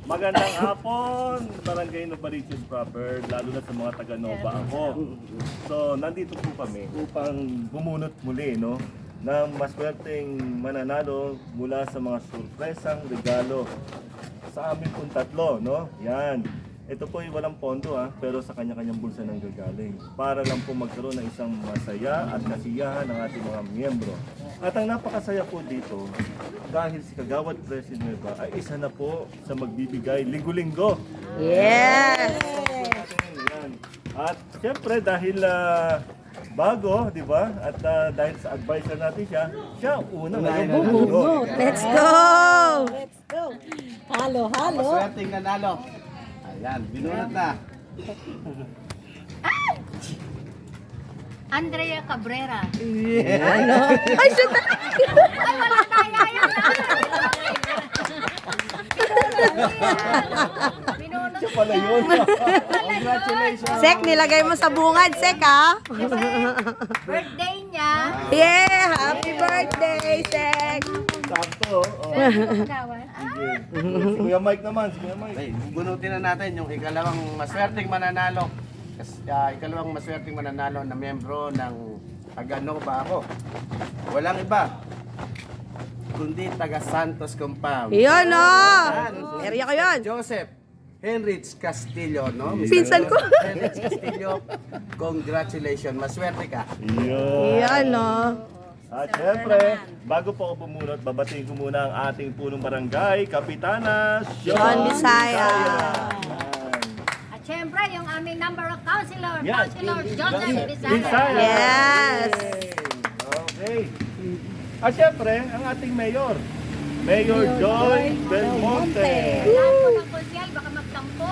Magandang hapon, Barangay Novaliches proper, lalo na sa mga taga-Nova ako. So, nandito po kami upang bumunot muli, no, ng maswerteng mananalo mula sa mga surpresang regalo sa amin pong tatlo, no? Yan. Ito po ay walang pondo pero sa kanya-kanyang bulsa nang gagaling. Para lang po magkaroon ng isang masaya at kasiyahan ng ating mga miyembro. At ang napakasaya po dito, dahil si Kagawad President ay isa na po sa magbibigay linggo-linggo. Yes! Yan. At siyempre dahil bago, di ba? At dahil sa advisor natin siya unang Bumunot. Let's go! Let's go. Halo, halo. Maswerteng nanalo. Ayan, binunot na. Andrea Cabrera. Ay, shoot! Ay, wala tayo. Binunot siya pala yun. Congratulations. Sek, nilagay mo sa bungad, Sek, ha? birthday niya. Yeah! Happy birthday, Sek! Sakto. Kagawan. Si Kuya Mike naman, si Kuya Mike. Okay, bunutin na natin yung ikalawang maswerteng mananalo. Ikalawang maswerteng mananalo na miyembro ng taga-Nova ako. Walang iba, kundi taga Santos Compound. Yun, no! Ayan. Area ko yun. Joseph Henrich Castillo, no? Mr. Pinsan ko. Henrich Castillo, congratulations. Maswerte ka. Yan, no? At syempre, bago po ako bumunot, babatiin ko muna ang ating punong barangay, Kapitana Sean Bisaya. At syempre, yung aming number of councilor, Yan. Councilor Joseph Bisaya. Bisaya. Yes! Okay. At syempre, ang ating mayor, Mayor Joy Belmonte. Lahat po ng konsyal, baka magtampo.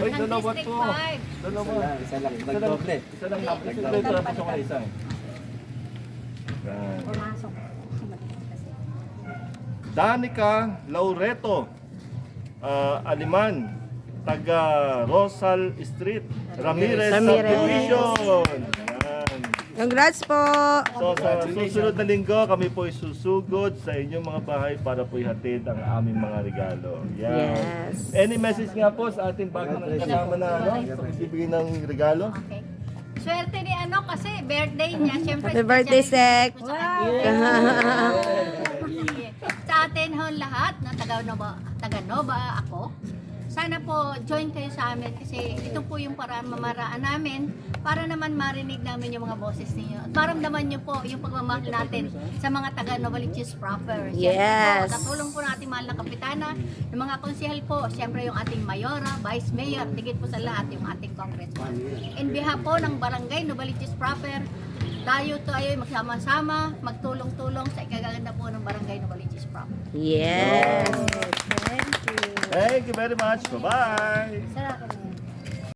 Uy, Ng dalawa District po. 5. Dalawa. Isa lang, nagdoble. Isa lang natin. Ito lang po sa isa. Yan. Pumasok. Danica Laureto, Aliman, taga Rosal Street, Ramirez Subdivision. Yan. Congrats po! So sa susunod na linggo, kami po isusugod sa inyong mga bahay para po ihatid ang aming mga regalo. Yan. Yes. Any message nga po sa ating bagong kasama na ibigay ng regalo? Okay. Swerte ni ano kasi birthday niya. Siyempre, Happy birthday, Sek! Sa atin ho lahat na taga-Nova ako. Sana po join kayo sa amin kasi ito po yung mamaraan namin para naman marinig namin yung mga boses ninyo. At maramdaman nyo po yung pagmamahal natin sa mga taga-Novaliches proper. Siyempre Yes. Po, katulong po ng ating mahal na kapitana, yung mga konsehal po, siyempre yung ating mayora, vice mayor, tigit po sa lahat yung ating congressman. In behalf po ng barangay Novaliches proper, tayo ay magsama-sama, magtulong-tulong sa ikagaganda po ng barangay Novaliches proper. Yes! Thank you very much. Bye-bye. Sarap.